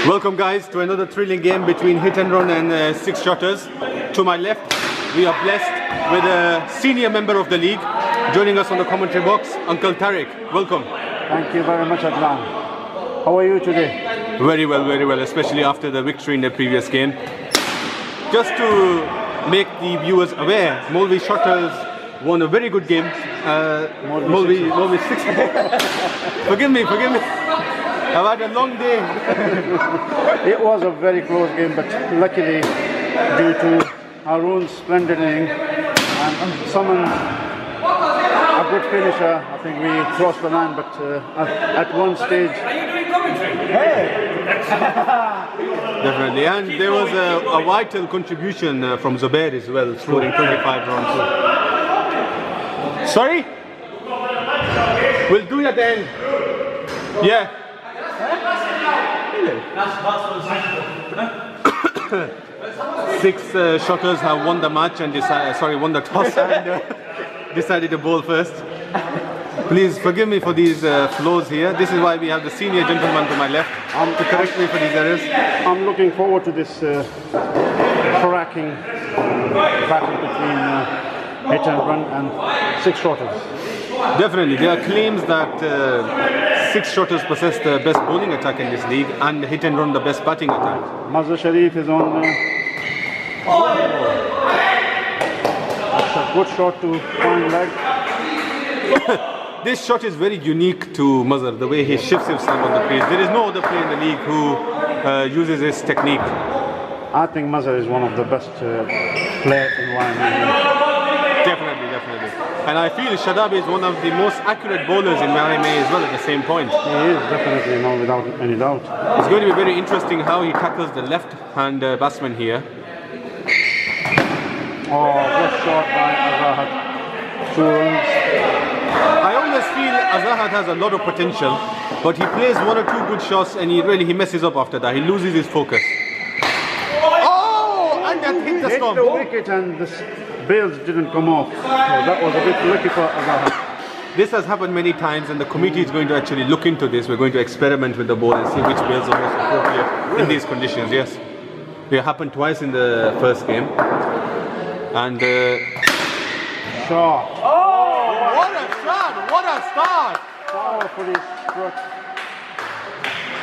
Welcome guys to another thrilling game between Hit and Run and Six Shotterz. To my left, we are blessed with a senior member of the league. Joining us on the commentary box, Uncle Tariq. Welcome. Thank you very much, Adnan. How are you today? Very well, especially after the victory in the previous game. Just to make the viewers aware, Molvi Shotterz won a very good game. Molvi 6. Forgive me. I've had a long day. It was a very close game, but luckily, due to Haroon's splendid inning and summoned a good finisher, I think we crossed the line. But at one stage, definitely, and there was a vital contribution from Zubair as well, scoring 25 runs. Sorry? We'll do it at the end. Yeah. Six Shotterz have won the match and won the toss and decided to bowl first. Please forgive me for these flaws here. This is why we have the senior gentleman to my left to correct me for these errors. I'm looking forward to this cracking battle between Hit and Run and Six Shotterz. Definitely, there are claims that Six Shotterz possess the best bowling attack in this league and Hit and Run the best batting attack. Mazhar Sharif is on. That's a good shot to fine leg. This shot is very unique to Mazhar, the way he shifts himself on the crease. There is no other player in the league who uses this technique. I think Mazhar is one of the best player in YMA. Definitely. And I feel Shadab is one of the most accurate bowlers in YMA as well at the same point. He is definitely, no, without any doubt. It's going to be very interesting how he tackles the left-hand batsman here. Oh, good shot by Azahat. 2 runs. I always feel Azahat has a lot of potential, but he plays 1 or 2 good shots and he messes up after that. He loses his focus. Oh, and that hit the stump. Hit the wicket and the bails didn't come off. So that was a bit lucky for Azahat. This has happened many times and the committee is going to actually look into this. We're going to experiment with the ball and see which bails are most appropriate in these conditions. Yes, it happened twice in the first game. And shot. Oh, what a shot! What a start! Powerfully struck.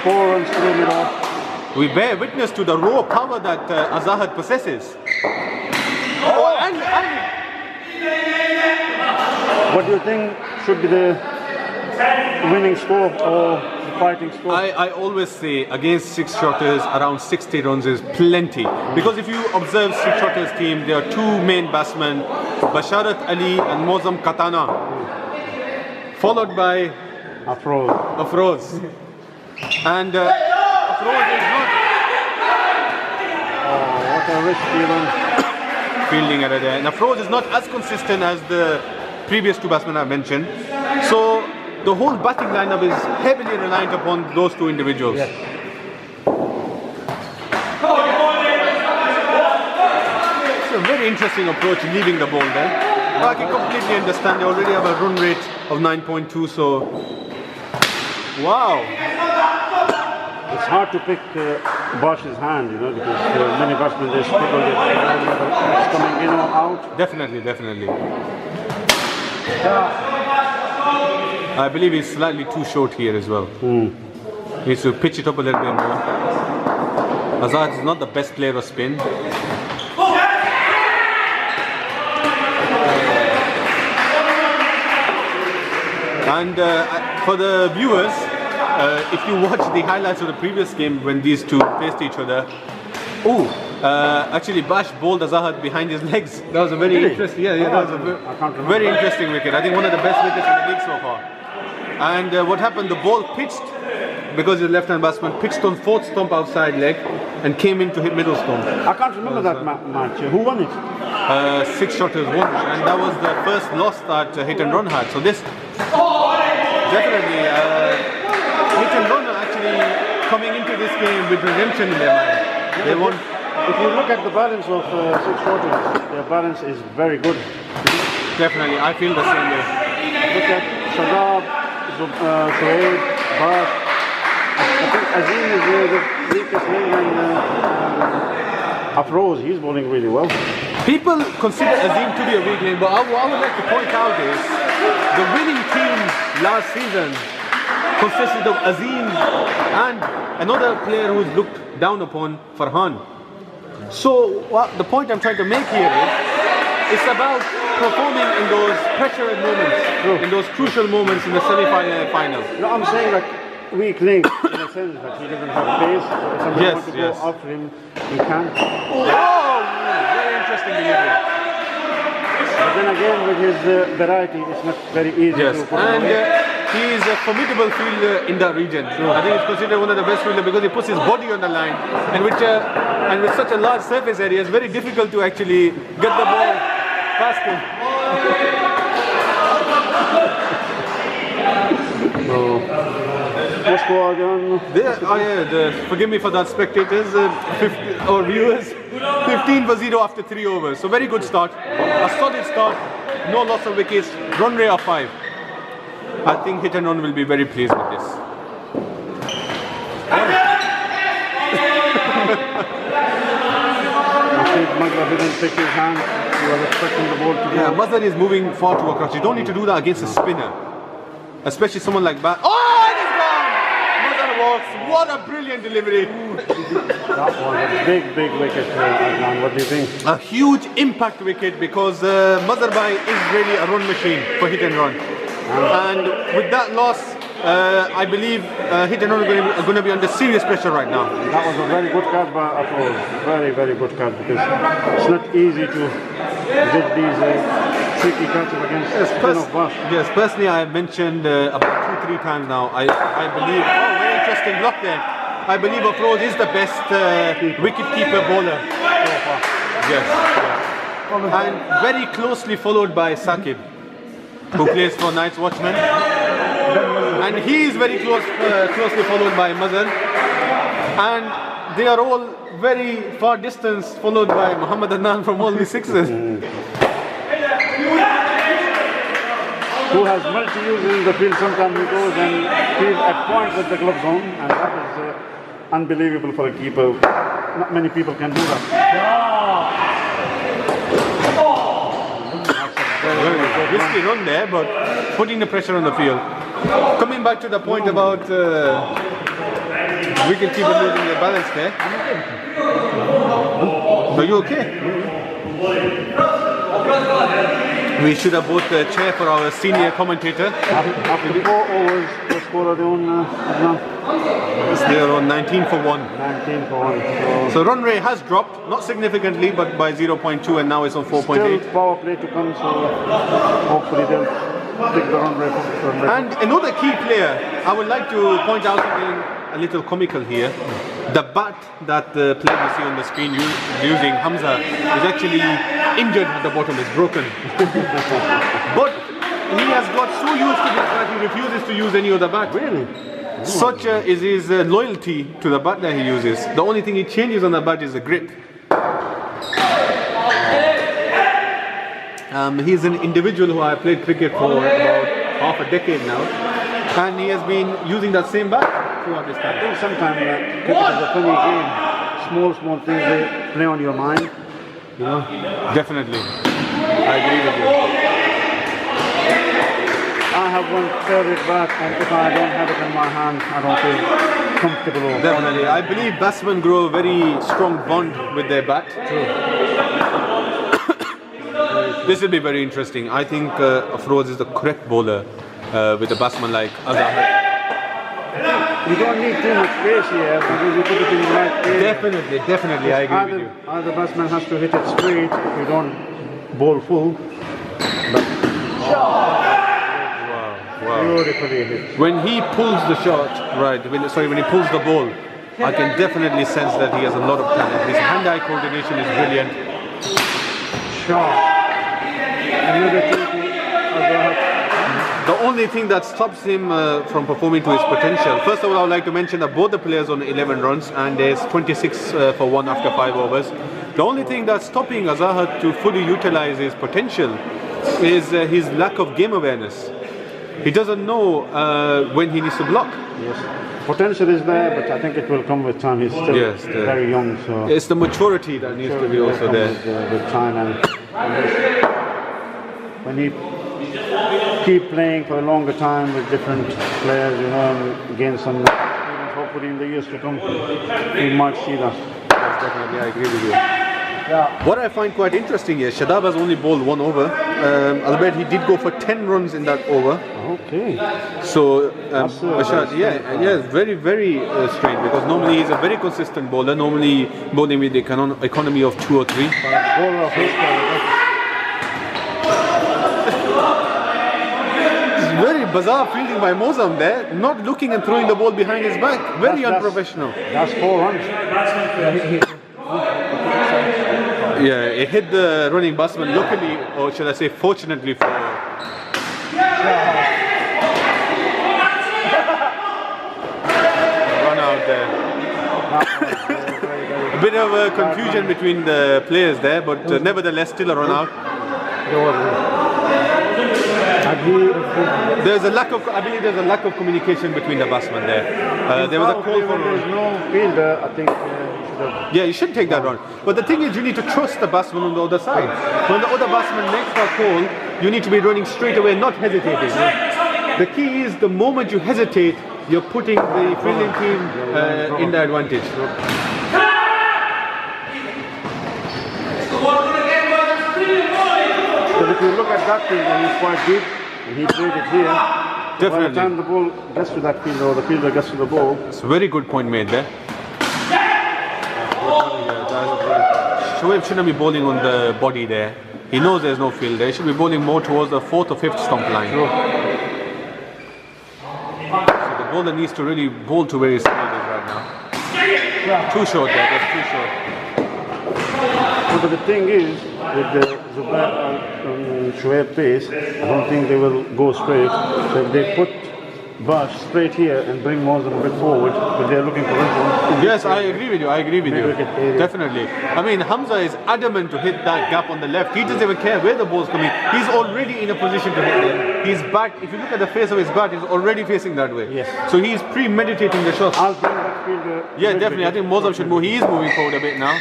4 runs through middle. We bear witness to the raw power that Azahat possesses. Oh, and what do you think should be the winning score or the fighting score? I always say against Six Shotterz around 60 runs is plenty. Because if you observe Six Shotterz team, there are 2 main batsmen, Basharat Ali and Mozam Katana, followed by Afroz. And Afroz is not... Oh, what a risky run. Fielding error there. And Afroz is not as consistent as the previous 2 batsmen I mentioned. So the whole batting lineup is heavily reliant upon those 2 individuals. Yes. It's a very interesting approach leaving the ball there. I can completely understand. They already have a run rate of 9.2, so wow. It's hard to pick Bosch's hand, you know, because many batsmen they struggle with it's coming in or out. Definitely. I believe he's slightly too short here as well. He needs to pitch it up a little bit more. Azad is not the best player of spin. And for the viewers, if you watch the highlights of the previous game when these 2 faced each other, actually Bash bowled Azahat behind his legs. That was a very interesting, that was a very interesting wicket. I think one of the best wickets in the league so far. And what happened, the ball pitched, because the left-hand batsman pitched on 4th stump outside leg and came in to hit middle stump. I can't remember that match. Who won it? Six Shotterz won, and that was the first loss that Hit and Run had. So this definitely Hit and Run are actually coming into this game with redemption in their mind. They won. If you look at the balance of Six Shotterz, their balance is very good. Definitely, I feel the same way. Look at Shadab, Shoaib, Bash, think Azim is the weakest link, and Afroz, he's bowling really well. People consider Azim to be a weak link, but what I would like to point out is the winning team last season consisted of Azim and another player who's looked down upon, Farhan. So the point I'm trying to make here is it's about performing in those pressured moments, in those crucial moments in the semi-final and final. No, I'm saying like weak link in the sense that he doesn't have pace. So if somebody wants to go after him, he can. Oh, very interesting delivery. But then again, with his variety, it's not very easy to put and away. he is a formidable fielder in that region. I think he's considered one of the best fielders because he puts his body on the line, and with such a large surface area, it's very difficult to actually get the ball past him. So, what's going on? Forgive me for that, spectators or viewers. 15 for 0 after 3 overs. So very good start. A solid start. No loss of wickets. Run rate of 5. I think Hit and Run will be very pleased with this. I think Mazhar didn't take his hand. He was expecting the ball to go. Yeah, Mazhar is moving far too across. You don't need to do that against a spinner. Especially someone like Bat. Oh, and it's gone! Mazhar walks. What a brilliant delivery. That was a big wicket, Adnan. What do you think? A huge impact wicket because Mazhar Bhai is really a run machine for Hit and Run. And with that loss, I believe Hit and Run are going to be under serious pressure right now. That was a very good card by Afroz. Very good card because it's not easy to get these tricky catches against spin of Bash. Yes, personally I have mentioned about 2-3 times now. I believe, very interesting block there. I believe Afroz is the best wicket-keeper bowler so far. Yes. And very closely followed by Saqib, who plays for Night's Watchman. And he is very closely followed by Mazhar. And they are all very far distance followed by Muhammad Adnan from all the sixes. Who has multi-use in the field. Sometimes he goes and he's at point with the glove zone, and that is unbelievable for a keeper. Not many people can do that. Very risky run there, but putting the pressure on the field. Coming back to the point about wicket-keeper losing the balance there. Are you okay? We should have both a chair for our senior commentator. After 4 overs, the score are on Adnan? They are on 19 for 1. 19 for 1. So run rate has dropped, not significantly, but by 0.2, and now it's on 4.8. Still power play to come, so hopefully they'll take the run rate. And another key player, I would like to point out something a little comical here. The bat that the player you see on the screen using, Hamza, is actually injured at the bottom, it's broken. But he has got so used to this bat, he refuses to use any other bat. Really? Such is his loyalty to the bat that he uses. The only thing he changes on the bat is the grip. He's an individual who I played cricket for about half a decade now, and he has been using that same bat throughout this time. I think sometimes cricket is a funny game. Small things they play on your mind. You know? Definitely. I agree with you. I have one favorite bat, and if I don't have it in my hand, I don't feel comfortable. Definitely. I believe batsmen grow a very strong bond with their bat. True. This will be very interesting. I think Afroz is the correct bowler with a batsman like Azhar. You don't need too much space here because you put it in the right place. Definitely, I agree with you. Either batsman has to hit it straight if you don't bowl full. But, Wow. beautifully hit. When he pulls the shot, when he pulls the ball, I can definitely sense that he has a lot of talent. His hand-eye coordination is brilliant. Shot. Another two to Azhar. The only thing that stops him from performing to his potential, first of all, I would like to mention that both the players on 11 runs and there's 26 for 1 after 5 overs. The only thing that's stopping Azhar to fully utilize his potential is his lack of game awareness. He doesn't know when he needs to block. Yes. Potential is there, but I think it will come with time. He's still very young, so it's the maturity that needs to be also there. With time and when he keep playing for a longer time with different players, you know, and gain some experience, hopefully in the years to come, we might see that. Yes, definitely, I agree with you. Yeah. What I find quite interesting is Shadab has only bowled 1 over. Albeit he did go for 10 runs in that over. Okay. So Bashar, it's very, very strange because normally he's a very consistent bowler. Normally bowling with the economy of 2 or 3. Bowler of his very bizarre fielding by Mozam there, not looking and throwing the ball behind his back. Very unprofessional. That's 4 runs. Yeah, it hit the running batsman luckily, or should I say fortunately for... Run out there. A bit of a confusion between the players there, but nevertheless still a run out. I believe there's a lack of communication between the batsmen there. There was a call for... There's no fielder, I think you should take that run. But the thing is, you need to trust the batsman on the other side. When the other batsman makes that call, you need to be running straight away, not hesitating. The key is the moment you hesitate, you're putting the fielding team in the advantage. So if you look at that fielder, he's quite deep, and he played it here. Definitely. By the time the ball gets to that fielder, or the fielder gets to the ball. It's a very good point made there. Shoaib shouldn't be bowling on the body there. He knows there's no field there. He should be bowling more towards the 4th or 5th stump line. Sure. So the bowler needs to really bowl to where his field is right now. Too short there, that's too short. But the thing is, with the Zubair Shoaib pace, I don't think they will go straight. So if they put Bash straight here and bring Mozam a bit forward, but they're looking for him. Yes, I agree with you. Definitely. I mean, Hamza is adamant to hit that gap on the left. He doesn't even care where the ball's coming. He's already in a position to hit it. His bat, if you look at the face of his bat, he's already facing that way. Yes. So he's premeditating the shot. I'll bring that fielder. Yeah, definitely. I think Mozam should move. He is moving forward a bit now.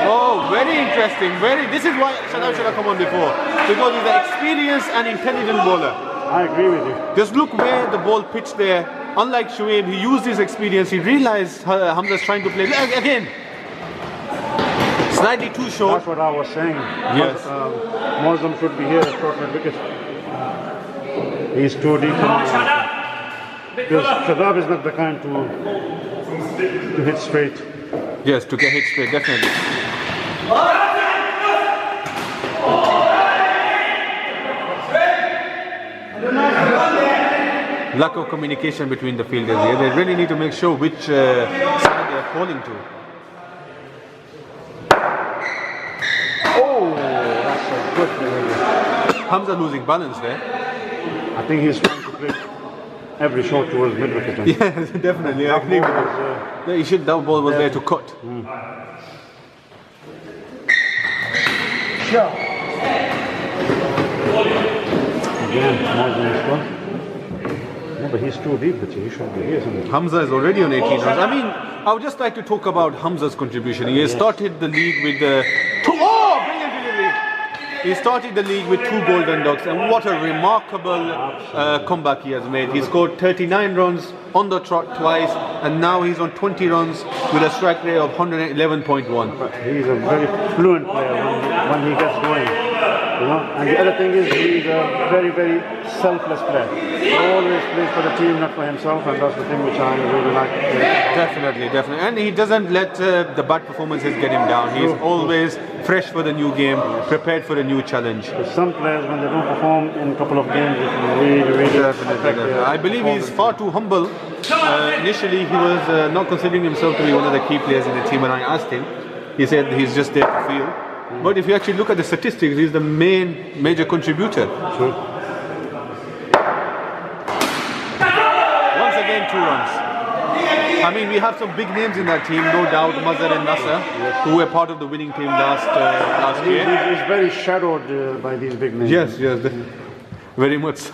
Oh, very interesting. This is why Shadab should have come on before. Because he's an experienced and intelligent bowler. I agree with you. Just look where the ball pitched there. Unlike Shoaib, he used his experience. He realized Hamza's trying to play. Again, slightly too short. That's what I was saying. Yes. Mozam should be here at short wicket. He's too deep. Because Shadab is not the kind to hit straight. Yes, to get hit straight, definitely. Lack of communication between the fielders here. They really need to make sure which side they are falling to. Oh, that's a good play. Hamza losing balance there. I think he's trying to play every shot towards mid-wicket. Yeah, definitely. I agree with you. That ball was there to cut. Sure. Again, Mozam is gone. No, but he's too deep, but he should be here. Hamza is already on 18 runs. I mean, I would just like to talk about Hamza's contribution. He has started the league with brilliant delivery. He started the league with 2 golden ducks, and what a remarkable comeback he has made. He scored 39 runs on the trot twice, and now he's on 20 runs with a strike rate of 111.1. He's a very fluent player when he gets going. You know? And the other thing is he's a very, very selfless player. He always plays for the team, not for himself, and that's the thing which I really like. Definitely. And he doesn't let the bad performances get him down. He's always fresh for the new game, prepared for the new challenge. But some players, when they don't perform in a couple of games, it really Definitely. I believe he's far too humble. Initially, he was not considering himself to be one of the key players in the team. When I asked him, he said he's just there to field. But if you actually look at the statistics, he's the major contributor. Sure. Once again, 2 runs. I mean, we have some big names in that team, no doubt. Mazhar and Nasser, who were part of the winning team last year. He's very shadowed by these big names. Yes, very much.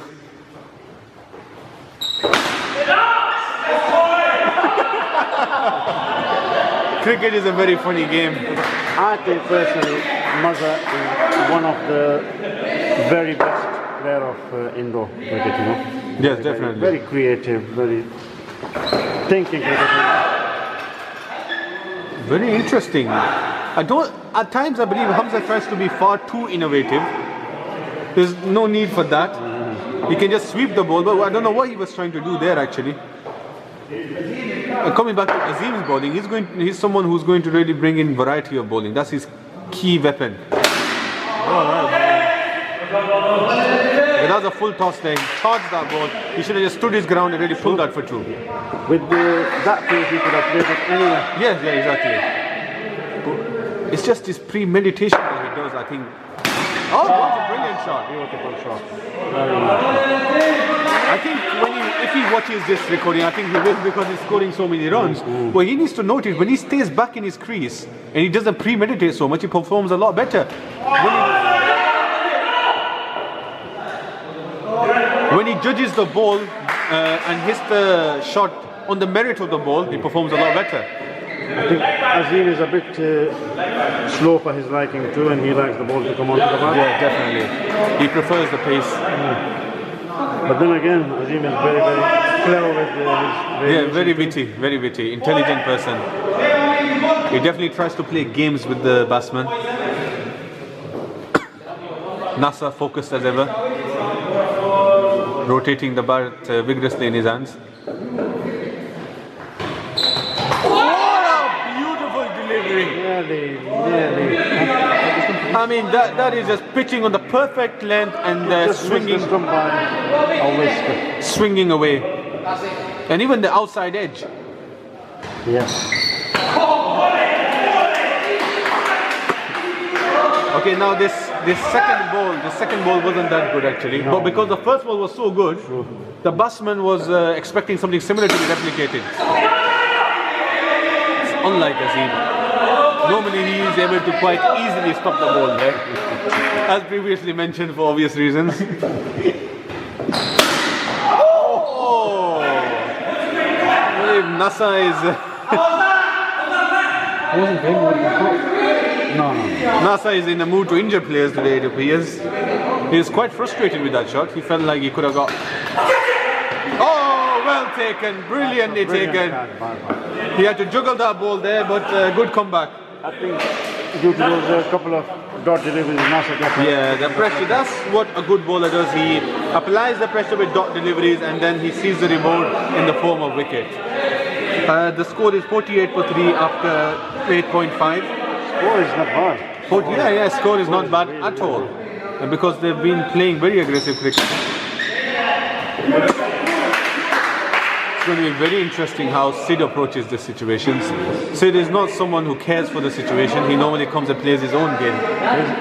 Cricket is a very funny game. I think personally, Maza is one of the very best player of indoor cricket, you know. Yes, definitely. Very creative, very thinking cricket. Very interesting. At times I believe Hamza tries to be far too innovative. There's no need for that. He can just sweep the ball, but I don't know what he was trying to do there actually. Coming back to Azim's bowling, he's someone who's going to really bring in variety of bowling. That's his key weapon. That was a full toss there. He charged that ball. He should have just stood his ground and really pulled that for two. With that pace, he could have played it anywhere. Yes, yeah, exactly. It's just this premeditation that he does, I think. Oh, that was a brilliant shot. Beautiful shot. I think if he watches this recording, I think he will, because he's scoring so many runs. Well, he needs to notice when he stays back in his crease and he doesn't premeditate so much, he performs a lot better. When he judges the ball and hits the shot on the merit of the ball, he performs a lot better. I think Azim is a bit slow for his liking too, and he likes the ball to come onto the bat. Yeah, definitely. He prefers the pace. But then again, Azim is very, very clever with his very witty, intelligent person. He definitely tries to play games with the batsman. Nasser focused as ever, rotating the bat vigorously in his hands. Nearly. I mean, that is just pitching on the perfect length and swinging away, and even the outside edge. Yes. Okay, now this second ball wasn't that good actually, but because the first ball was so good, the batsman was expecting something similar to be replicated. It's unlike Azim. Normally he is able to quite easily stop the ball there, as previously mentioned for obvious reasons. Oh! Nasa is... Nasa is in a mood to injure players today, it appears. He is quite frustrated with that shot. He felt like he could have got... Oh, well taken, brilliantly taken. He had to juggle that ball there, but good comeback. I think due to those couple of dot deliveries, Nasser got it. Yeah, the pressure, that's what a good bowler does. He applies the pressure with dot deliveries and then he sees the reward in the form of wicket. The score is 48 for 3 after 8.5. Score is not bad. Score is not bad at all. And because they've been playing very aggressive cricket. It's going to be very interesting how Sid approaches the situations. Sid is not someone who cares for the situation. He normally comes and plays his own game.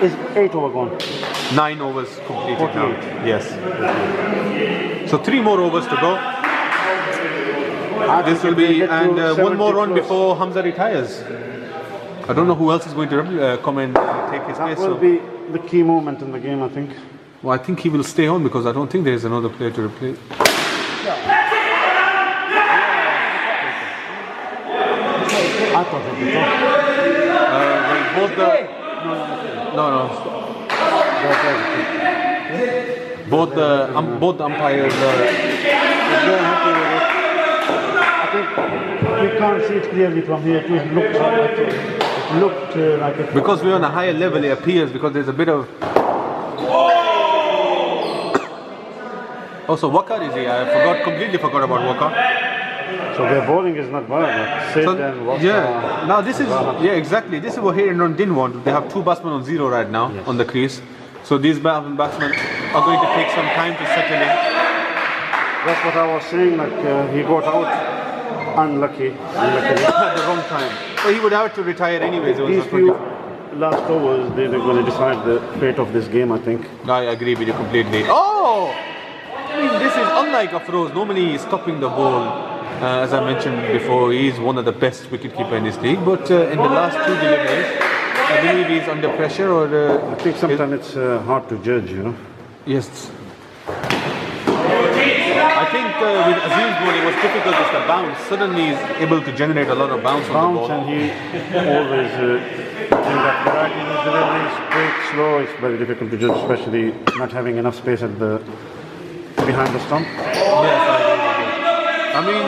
Is 8 over gone? 9 overs completed now. Yes. So 3 more overs to go. This will be, and one more run before Hamza retires. I don't know who else is going to come and take his place. That will be the key moment in the game, I think. Well, I think he will stay on because I don't think there is another player to replace. I thought it was Both the both the umpires they're happy with it. I think we can't see it clearly from here. It looked like it. because we're on a higher level. It appears because there's a bit of. Also, Wakar is here. I completely forgot about Wakar. So their bowling is not bad. Sid and Wakar. Now this is exactly. This is what Hayden didn't want. They have 2 batsmen on 0 right now on the crease. So these batsmen are going to take some time to settle in. That's what I was saying. Like he got out unlucky At the wrong time. But he would have to retire anyways. These few last overs, they're going to decide the fate of this game, I think. I agree with you completely. Oh! I mean, this is unlike Afroz. Normally he's stopping the ball. As I mentioned before, he's one of the best wicketkeeper in this league. But in the last 2 deliveries, I believe he's under pressure. Or I think sometimes it's hard to judge, you know. Yes. I think with Azim's ball it was difficult just to bounce. Suddenly he's able to generate a lot of bounce on the Bounce, ball. and he always in that variety in his delivery, straight, slow. It's very difficult to judge, especially not having enough space at the behind the stump. Yes, I agree with you. I mean,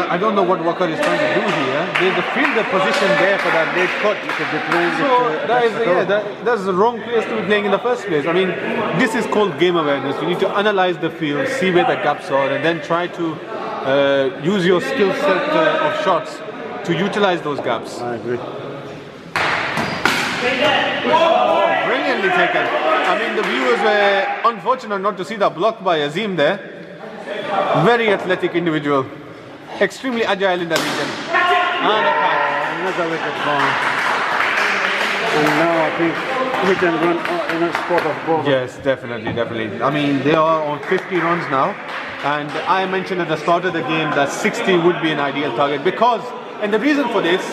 I don't know what Walker is trying to do here. There's the fielder position there for that late cut. That's the wrong place to be playing in the first place. I mean, this is called game awareness. You need to analyze the field, see where the gaps are, and then try to use your skill set of shots to utilize those gaps. I agree. Brilliantly taken. I mean, the viewers were unfortunate not to see that block by Azim there. Very athletic individual. Extremely agile in the region. And a catch. Another wicket gone. And now I think we can run in a spot of ball. Yes, definitely. I mean, they are on 50 runs now. And I mentioned at the start of the game that 60 would be an ideal target because, and the reason for this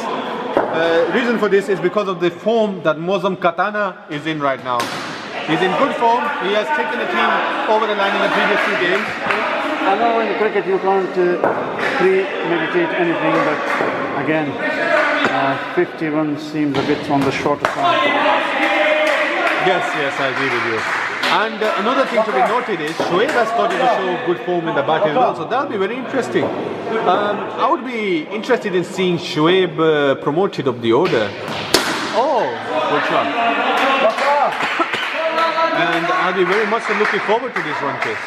is because of the form that Mozam Katana is in right now. He's in good form. He has taken the team over the line in the previous 2 games. I know in cricket you can't premeditate anything, but again, 50 runs seems a bit on the shorter side. Yes, I agree with you. And another thing to be noted is Shoaib has started to show good form in the bat as well, so that'll be very interesting. I would be interested in seeing Shoaib promoted up the order. Oh, good shot. And I'll be very much looking forward to this run chase.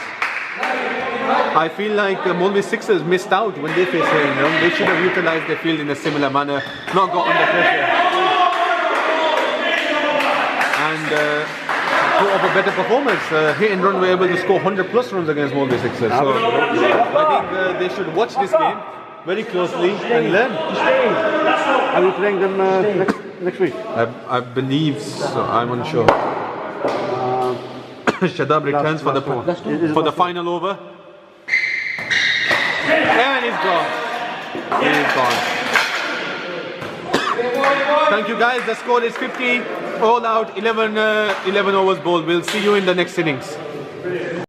I feel like Molvi Sixers missed out when they faced him. They should have utilized their field in a similar manner, not got under pressure. And put up a better performance. Hit and run were able to score 100 plus runs against Molvi Sixers. So I think they should watch this game very closely and learn. Are we playing them next week? I believe so. I'm unsure. Shadab returns for the final over. And he's gone. Thank you guys. The score is 50. All out. 11 overs bowled. We'll see you in the next innings.